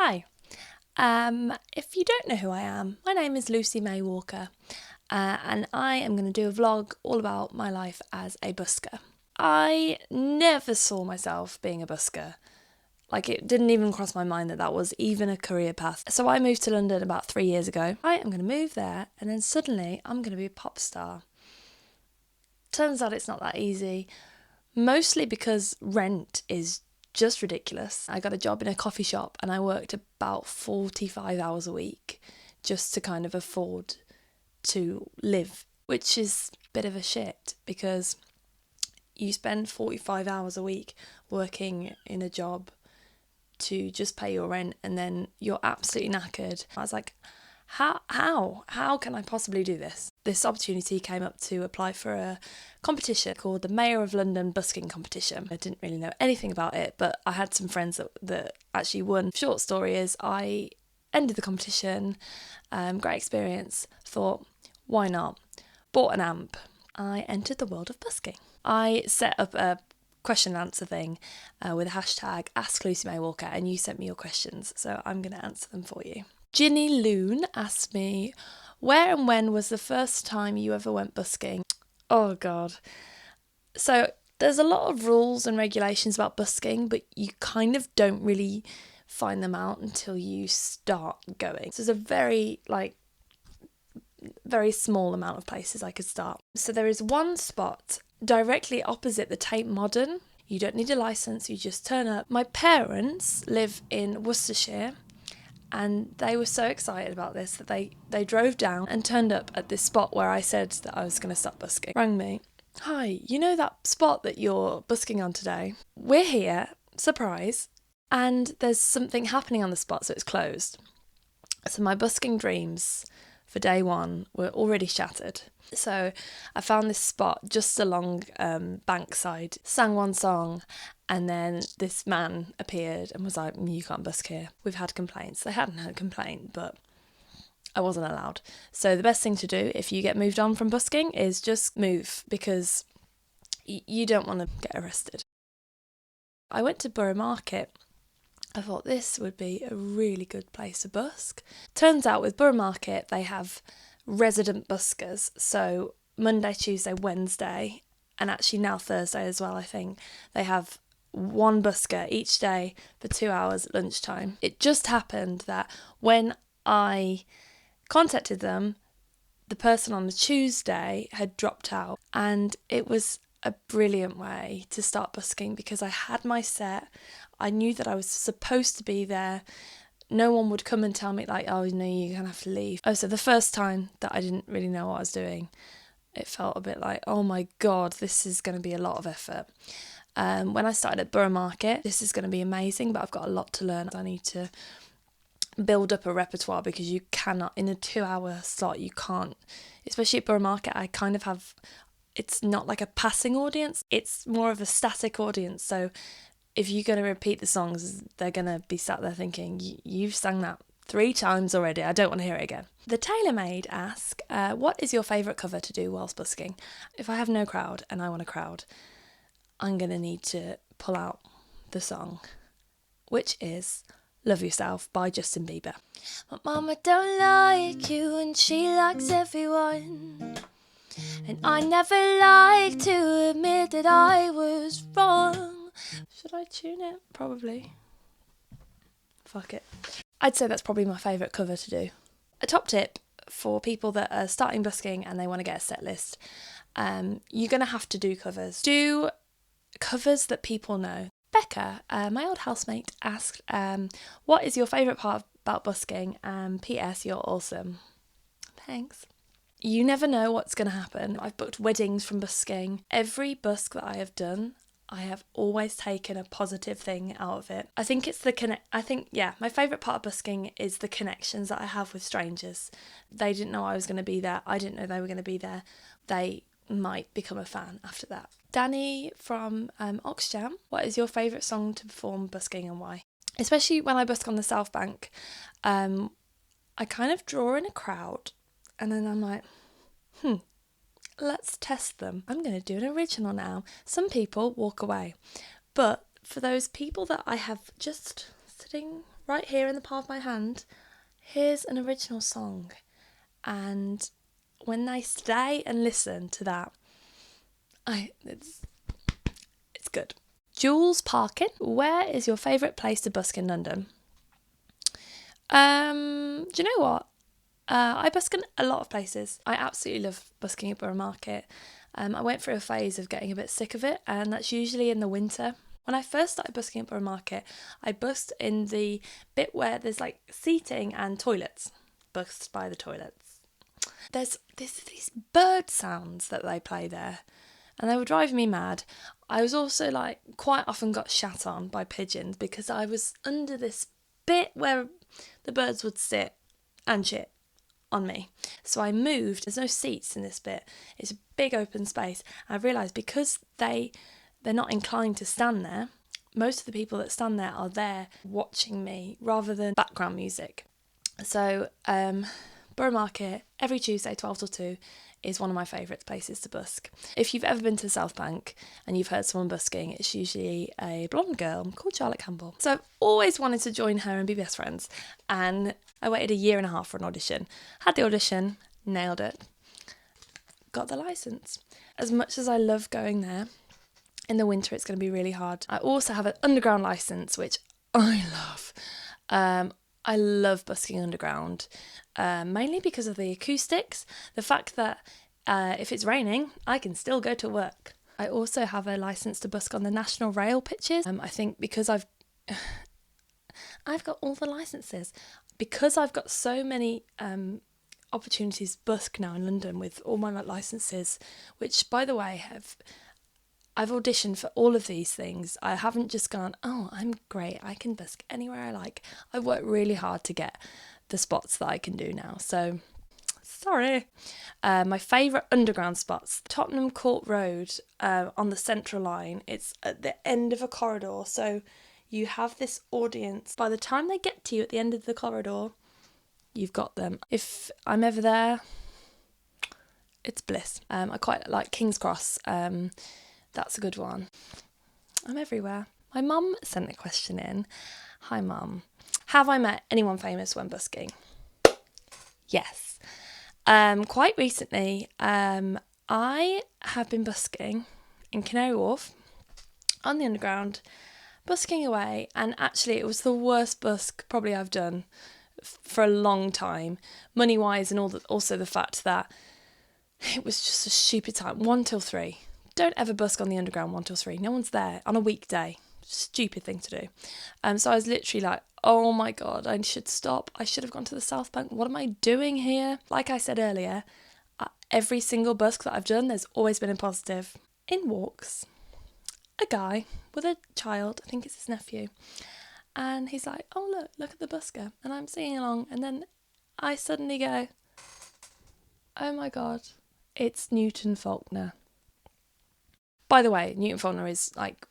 Hi. If you don't know who I am, my name is Lucy May Walker, and I am going to do a vlog all about my life as a busker. I never saw myself being a busker. Like, it didn't even cross my mind that that was even a career path. So I moved to London about 3 years ago. I am going to move there, and then suddenly I'm going to be a pop star. Turns out it's not that easy, mostly because rent is just ridiculous. I got a job in a coffee shop and I worked about 45 hours a week just to kind of afford to live, which is a bit of a shit because you spend 45 hours a week working in a job to just pay your rent and then you're absolutely knackered. I was like, how can I possibly do this? This opportunity came up to apply for a competition called the Mayor of London Busking competition. I didn't really know anything about it, but I had some friends that actually won. Short story is I ended the competition, great experience, thought, why not? Bought an amp. I entered the world of busking. I set up a question and answer thing with a hashtag Ask Lucy May Walker, and you sent me your questions, so I'm going to answer them for you. Ginny Loon asked me, where and when was the first time you ever went busking? Oh God. So there's a lot of rules and regulations about busking, but you kind of don't really find them out until you start going. So there's a very small amount of places I could start. So there is one spot directly opposite the Tate Modern. You don't need a licence, you just turn up. My parents live in Worcestershire, and they were so excited about this that they drove down and turned up at this spot where I said that I was going to start busking. Rang me. Hi, you know that spot that you're busking on today? We're here, surprise, and there's something happening on the spot, so it's closed. So my busking dreams for day one were already shattered. So I found this spot just along Bankside, sang one song, and then this man appeared and was like, you can't busk here. We've had complaints. They hadn't had a complaint, but I wasn't allowed. So the best thing to do if you get moved on from busking is just move, because you don't want to get arrested. I went to Borough Market. I thought this would be a really good place to busk. Turns out with Borough Market, they have resident buskers. So Monday, Tuesday, Wednesday, and actually now Thursday as well, I think, they have one busker each day for 2 hours at lunchtime. It just happened that when I contacted them, the person on the Tuesday had dropped out, and it was a brilliant way to start busking because I had my set. I knew that I was supposed to be there. No one would come and tell me like, oh, no, you're going to have to leave. Oh, so the first time that I didn't really know what I was doing, it felt a bit like, oh my God, this is going to be a lot of effort. When I started at Borough Market, this is going to be amazing, but I've got a lot to learn. I need to build up a repertoire because you cannot, in a 2-hour slot, you can't, especially at Borough Market, I kind of have, it's not like a passing audience, it's more of a static audience. So if you're going to repeat the songs, they're going to be sat there thinking, you've sang that 3 times already, I don't want to hear it again. The TaylorMade ask, what is your favourite cover to do whilst busking? If I have no crowd and I want a crowd, I'm going to need to pull out the song, which is Love Yourself by Justin Bieber. My mama don't like you and she likes everyone, and I never like to admit that I was wrong. Should I tune it? Probably. Fuck it. I'd say that's probably my favourite cover to do. A top tip for people that are starting busking and they want to get a set list, you're going to have to do covers. Do covers that people know. Becca, my old housemate, asked, what is your favourite part about busking? P.S. You're awesome. Thanks. You never know what's going to happen. I've booked weddings from busking. Every busk that I have done, I have always taken a positive thing out of it. I think it's my favourite part of busking is the connections that I have with strangers. They didn't know I was going to be there. I didn't know they were going to be there. They might become a fan after that. Danny from Oxjam, what is your favourite song to perform busking and why? Especially when I busk on the South Bank, I kind of draw in a crowd and then I'm like, let's test them. I'm going to do an original now. Some people walk away, but for those people that I have just sitting right here in the palm of my hand, here's an original song. And when I stay and listen to that, it's good. Jules Parkin, where is your favourite place to busk in London? Do you know what? I busk in a lot of places. I absolutely love busking at Borough Market. I went through a phase of getting a bit sick of it, and that's usually in the winter. When I first started busking at Borough Market, I busked in the bit where there's like seating and toilets. Busked by the toilets. There's these bird sounds that they play there, and they were driving me mad. I was also like quite often got shat on by pigeons because I was under this bit where the birds would sit and shit on me. So I moved. There's no seats in this bit. It's a big open space. I realised because they're not inclined to stand there, most of the people that stand there are there watching me rather than background music. So Borough Market, every Tuesday 12 till 2 is one of my favourite places to busk. If you've ever been to South Bank and you've heard someone busking, it's usually a blonde girl called Charlotte Campbell. So I've always wanted to join her and be best friends, and I waited 1.5 years for an audition. Had the audition, nailed it, got the licence. As much as I love going there, in the winter it's going to be really hard. I also have an underground licence, which I love. I love busking underground, mainly because of the acoustics. The fact that if it's raining, I can still go to work. I also have a licence to busk on the National Rail pitches. I think because I've got all the licences, because I've got so many opportunities to busk now in London with all my licences, which, by the way, I've auditioned for all of these things. I haven't just gone, oh, I'm great, I can busk anywhere I like. I've worked really hard to get the spots that I can do now. So, sorry. My favourite underground spots, Tottenham Court Road on the Central Line. It's at the end of a corridor. So you have this audience. By the time they get to you at the end of the corridor, you've got them. If I'm ever there, it's bliss. I quite like King's Cross. That's a good one. I'm everywhere. My mum sent a question in. Hi, Mum. Have I met anyone famous when busking? Yes. Quite recently, I have been busking in Canary Wharf on the Underground, busking away, and actually it was the worst busk probably I've done for a long time, money-wise, and also the fact that it was just a stupid time, 1 till 3. Don't ever busk on the Underground 1 till 3. No one's there on a weekday. Stupid thing to do. So I was literally like, oh my God, I should stop. I should have gone to the South Bank. What am I doing here? Like I said earlier, every single busk that I've done, there's always been a positive. In walks a guy with a child, I think it's his nephew. And he's like, oh, look at the busker. And I'm singing along. And then I suddenly go, oh my God, it's Newton Faulkner. By the way, Newton Faulkner is like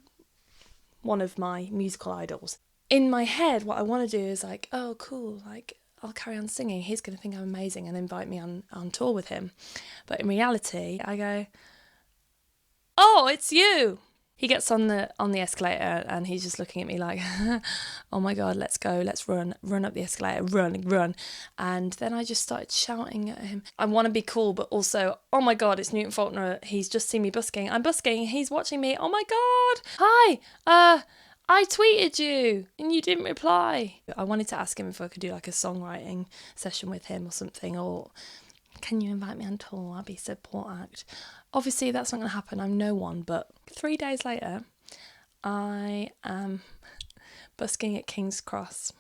one of my musical idols. In my head, what I want to do is like, oh, cool, like I'll carry on singing. He's going to think I'm amazing and invite me on tour with him. But in reality, I go, oh, it's you. He gets on the escalator and he's just looking at me like, oh my God, let's go, let's run up the escalator, run. And then I just started shouting at him. I want to be cool, but also, oh my God, it's Newton Faulkner. He's just seen me busking. I'm busking. He's watching me. Oh my God. Hi. I tweeted you and you didn't reply. I wanted to ask him if I could do like a songwriting session with him or something, or can you invite me on tour? I'll be support act. Obviously, that's not going to happen. I'm no one. But 3 days later, I am busking at King's Cross.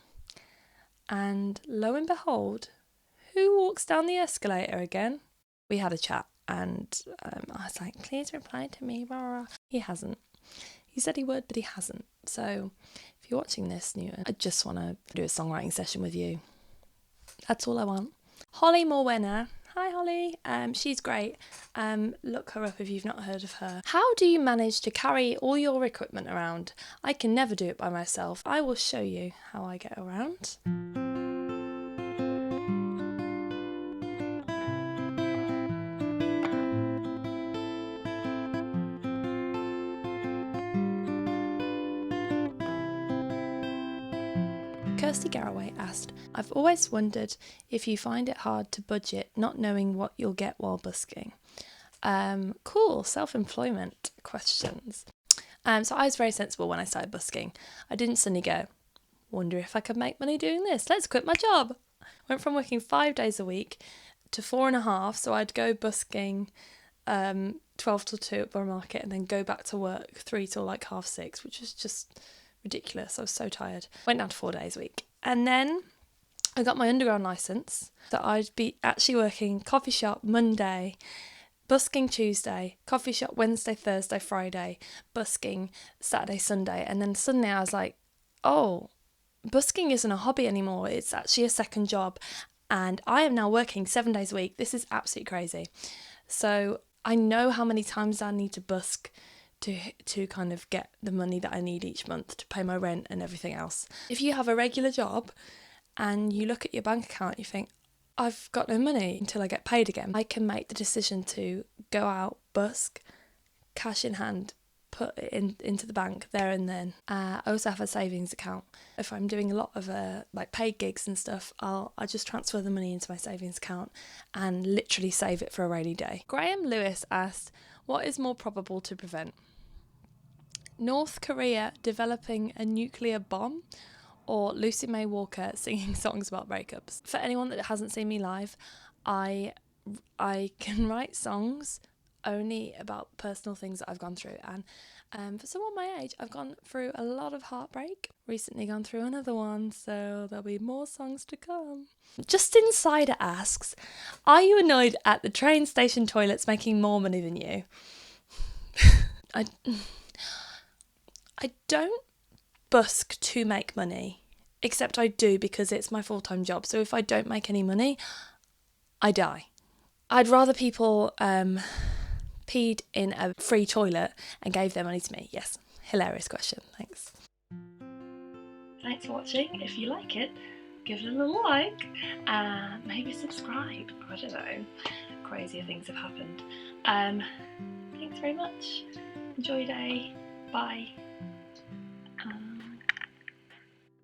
And lo and behold, who walks down the escalator again? We had a chat and I was like, please reply to me. He hasn't. He said he would, but he hasn't. So if you're watching this, Newton, I just want to do a songwriting session with you. That's all I want. Holly Morwenna. Hi Holly, she's great. Look her up if you've not heard of her. How do you manage to carry all your equipment around? I can never do it by myself. I will show you how I get around. Kirsty Garraway asked, I've always wondered if you find it hard to budget not knowing what you'll get while busking. Cool, self-employment questions. So I was very sensible when I started busking. I didn't suddenly go, wonder if I could make money doing this. Let's quit my job. Went from working 5 days a week to 4.5. So I'd go busking 12 till 2 at Borough Market and then go back to work 3 till like 6:30, which was just ridiculous. I was so tired. Went down to 4 days a week. And then I got my underground licence. So I'd be actually working coffee shop Monday, busking Tuesday, coffee shop Wednesday, Thursday, Friday, busking Saturday, Sunday. And then suddenly I was like, oh, busking isn't a hobby anymore. It's actually a second job. And I am now working 7 days a week. This is absolutely crazy. So I know how many times I need to busk to kind of get the money that I need each month to pay my rent and everything else. If you have a regular job and you look at your bank account, you think, I've got no money until I get paid again. I can make the decision to go out, busk, cash in hand, put it into the bank there and then. I also have a savings account. If I'm doing a lot of like paid gigs and stuff, I just transfer the money into my savings account and literally save it for a rainy day. Graham Lewis asked, what is more probable to prevent? North Korea developing a nuclear bomb, or Lucy May Walker singing songs about breakups? For anyone that hasn't seen me live, I can write songs only about personal things that I've gone through, and for someone my age, I've gone through a lot of heartbreak. Recently gone through another one, so there'll be more songs to come. Just Insider asks, are you annoyed at the train station toilets making more money than you? I don't busk to make money, except I do because it's my full-time job. So if I don't make any money, I die. I'd rather people peed in a free toilet and gave their money to me. Yes, hilarious question. Thanks. Thanks for watching. If you like it, give it a little like and maybe subscribe. I don't know. Crazier things have happened. Thanks very much. Enjoy your day. Bye.